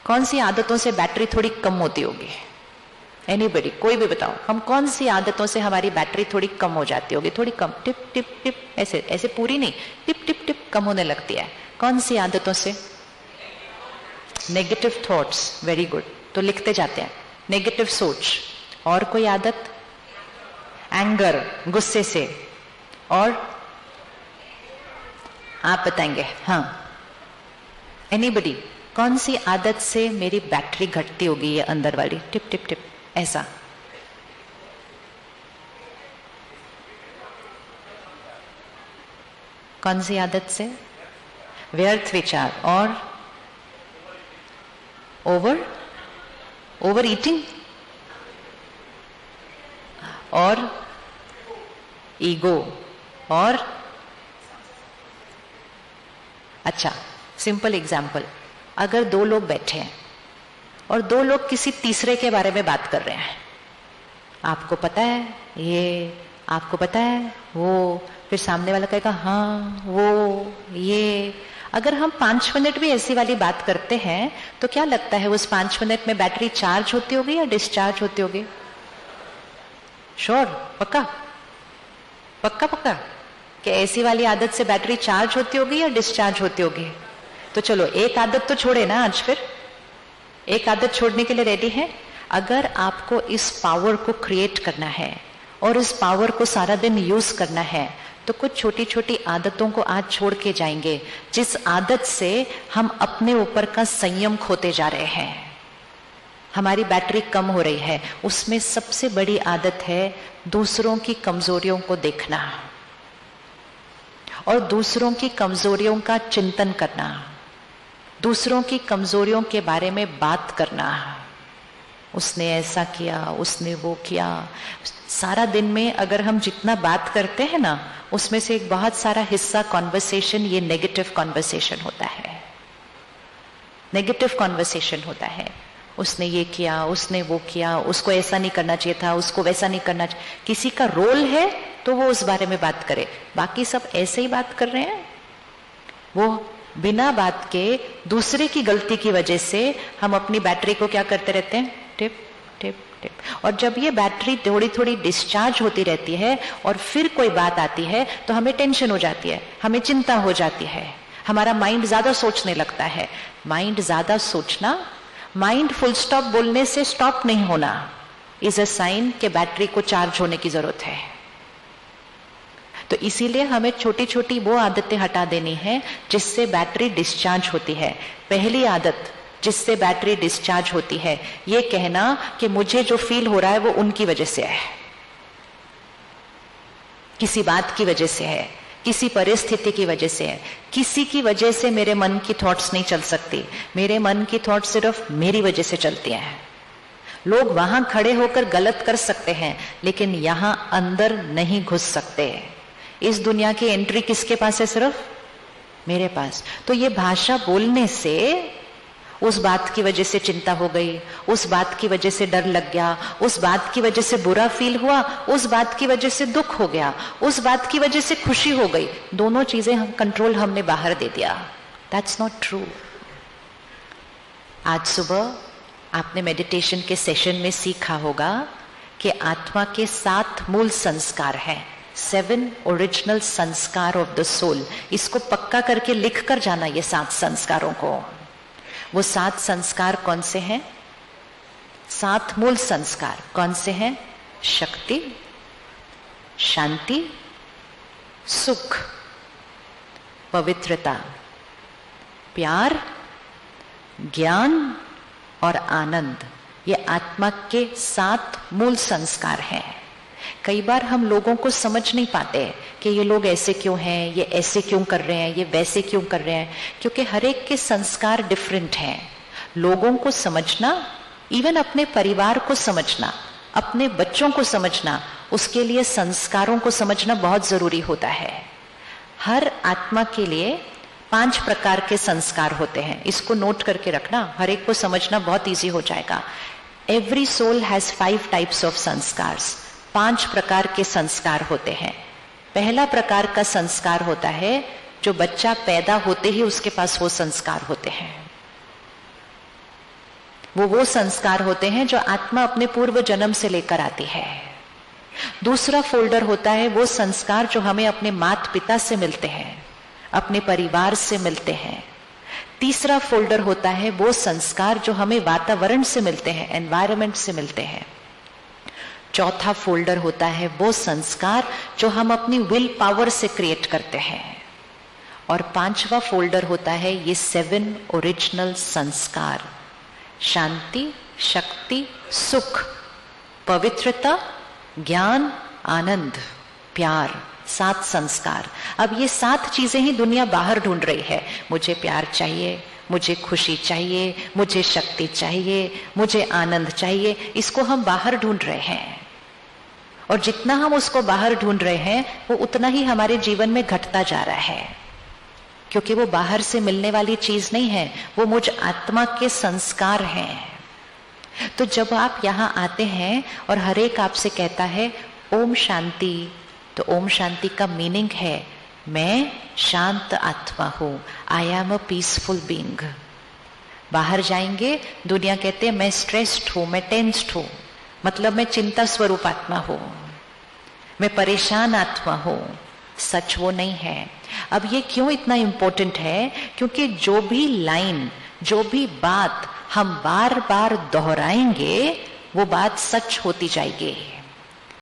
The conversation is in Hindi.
कौन सी आदतों से बैटरी थोड़ी कम होती होगी? एनीबडी, कोई भी बताओ, हम कौन सी आदतों से हमारी बैटरी थोड़ी कम हो जाती होगी? थोड़ी कम, टिप टिप टिप, ऐसे ऐसे पूरी नहीं, टिप टिप टिप कम होने लगती है। कौन सी आदतों से? नेगेटिव थॉट्स, वेरी गुड, तो लिखते जाते हैं नेगेटिव सोच। और कोई आदत? एंगर, गुस्से से। और आप बताएंगे? हाँ, एनीबडी, कौन सी आदत से मेरी बैटरी घटती होगी? ये अंदर वाली, टिप टिप टिप ऐसा। कौन सी आदत से? व्यर्थ विचार। और ओवर ईटिंग, और ईगो, और अच्छा, सिंपल एग्जाम्पल, अगर दो लोग बैठे हैं और दो लोग किसी तीसरे के बारे में बात कर रहे हैं, आपको पता है ये, आपको पता है वो, फिर सामने वाला कहेगा हाँ वो ये। अगर हम 5 मिनट भी ऐसी वाली बात करते हैं तो क्या लगता है उस 5 मिनट में बैटरी चार्ज होती होगी या डिस्चार्ज होती होगी? श्योर? पक्का पक्का पक्का कि ऐसी वाली आदत से बैटरी चार्ज होती होगी या डिस्चार्ज होती होगी? तो चलो एक आदत तो छोड़े ना आज, फिर एक आदत छोड़ने के लिए रेडी है? अगर आपको इस पावर को क्रिएट करना है और इस पावर को सारा दिन यूज करना है तो कुछ छोटी छोटी आदतों को आज छोड़ के जाएंगे, जिस आदत से हम अपने ऊपर का संयम खोते जा रहे हैं, हमारी बैटरी कम हो रही है। उसमें सबसे बड़ी आदत है दूसरों की कमजोरियों को देखना और दूसरों की कमजोरियों का चिंतन करना, दूसरों की कमजोरियों के बारे में बात करना। उसने ऐसा किया, उसने वो किया। सारा दिन में अगर हम जितना बात करते हैं ना, उसमें से एक बहुत सारा हिस्सा कॉन्वर्सेशन ये नेगेटिव कॉन्वर्सेशन होता है, नेगेटिव कॉन्वर्सेशन होता है। उसने ये किया, उसने वो किया, उसको ऐसा नहीं करना चाहिए था, उसको वैसा नहीं करना चाहिए। किसी का रोल है तो वो उस बारे में बात करे, बाकी सब ऐसे ही बात कर रहे हैं। वो बिना बात के दूसरे की गलती की वजह से हम अपनी बैटरी को क्या करते रहते हैं? Tip tip tip. और जब ये बैटरी थोड़ी थोड़ी डिस्चार्ज होती रहती है और फिर कोई बात आती है तो हमें टेंशन हो जाती है, हमें चिंता हो जाती है, हमारा माइंड ज्यादा सोचने लगता है। माइंड ज्यादा सोचना, माइंड फुल स्टॉप बोलने से स्टॉप नहीं होना, इज अ साइन कि बैटरी को चार्ज होने की जरूरत है। तो इसीलिए हमें छोटी छोटी वो आदतें हटा देनी है जिससे बैटरी डिस्चार्ज होती है। पहली आदत जिससे बैटरी डिस्चार्ज होती है, ये कहना कि मुझे जो फील हो रहा है वो उनकी वजह से है, किसी बात की वजह से है, किसी परिस्थिति की वजह से है। किसी की वजह से मेरे मन की थॉट्स नहीं चल सकती, मेरे मन की थॉट्स सिर्फ मेरी वजह से चलती हैं। लोग वहां खड़े होकर गलत कर सकते हैं लेकिन यहां अंदर नहीं घुस सकते। इस दुनिया की एंट्री किसके पास है? सिर्फ मेरे पास। तो ये भाषा बोलने से उस बात की वजह से चिंता हो गई, उस बात की वजह से डर लग गया, उस बात की वजह से बुरा फील हुआ, उस बात की वजह से दुख हो गया, उस बात की वजह से खुशी हो गई, दोनों चीजें हम कंट्रोल हमने बाहर दे दिया। That's not true. आज सुबह आपने मेडिटेशन के सेशन में सीखा होगा कि आत्मा के 7 मूल संस्कार हैं, 7 ओरिजिनल संस्कार ऑफ द सोल। इसको पक्का करके लिख कर जाना, ये 7 संस्कारों को। वो 7 संस्कार कौन से हैं? 7 मूल संस्कार कौन से हैं? शक्ति, शांति, सुख, पवित्रता, प्यार, ज्ञान और आनंद। ये आत्मा के 7 मूल संस्कार हैं। कई बार हम लोगों को समझ नहीं पाते कि ये लोग ऐसे क्यों हैं, ये ऐसे क्यों कर रहे हैं, ये वैसे क्यों कर रहे हैं, क्योंकि हर एक के संस्कार डिफरेंट हैं। लोगों को समझना, इवन अपने परिवार को समझना, अपने बच्चों को समझना, उसके लिए संस्कारों को समझना बहुत जरूरी होता है। हर आत्मा के लिए 5 प्रकार के संस्कार होते हैं। इसको नोट करके रखना, हर एक को समझना बहुत इजी हो जाएगा। Every soul has 5 types of sanskars. 5 प्रकार के संस्कार होते हैं। पहला प्रकार का संस्कार होता है जो बच्चा पैदा होते ही उसके पास वो संस्कार होते हैं। वो संस्कार होते हैं जो आत्मा अपने पूर्व जन्म से लेकर आती है। दूसरा फोल्डर होता है वो संस्कार जो हमें अपने माता पिता से मिलते हैं, अपने परिवार से मिलते हैं। तीसरा फोल्डर होता है वो संस्कार जो हमें वातावरण से मिलते हैं, एनवायरनमेंट से मिलते हैं। चौथा फोल्डर होता है वो संस्कार जो हम अपनी विल पावर से क्रिएट करते हैं। और पांचवा फोल्डर होता है ये 7 ओरिजिनल संस्कार, शांति, शक्ति, सुख, पवित्रता, ज्ञान, आनंद, प्यार, 7 संस्कार। अब ये 7 चीजें ही दुनिया बाहर ढूंढ रही है। मुझे प्यार चाहिए, मुझे खुशी चाहिए, मुझे शक्ति चाहिए, मुझे आनंद चाहिए। इसको हम बाहर ढूंढ रहे हैं, और जितना हम उसको बाहर ढूंढ रहे हैं वो उतना ही हमारे जीवन में घटता जा रहा है, क्योंकि वो बाहर से मिलने वाली चीज नहीं है, वो मुझ आत्मा के संस्कार हैं। तो जब आप यहाँ आते हैं और हर एक आपसे कहता है ओम शांति, तो ओम शांति का मीनिंग है मैं शांत आत्मा हूं, I am a peaceful being. बाहर जाएंगे, दुनिया कहते हैं मैं स्ट्रेस्ड हूं, मैं टेंस्ड हूं, मतलब मैं चिंता स्वरूप आत्मा हूं, मैं परेशान आत्मा हूं। सच वो नहीं है। अब ये क्यों इतना इंपॉर्टेंट है? क्योंकि जो भी लाइन, जो भी बात हम बार बार दोहराएंगे वो बात सच होती जाएगी।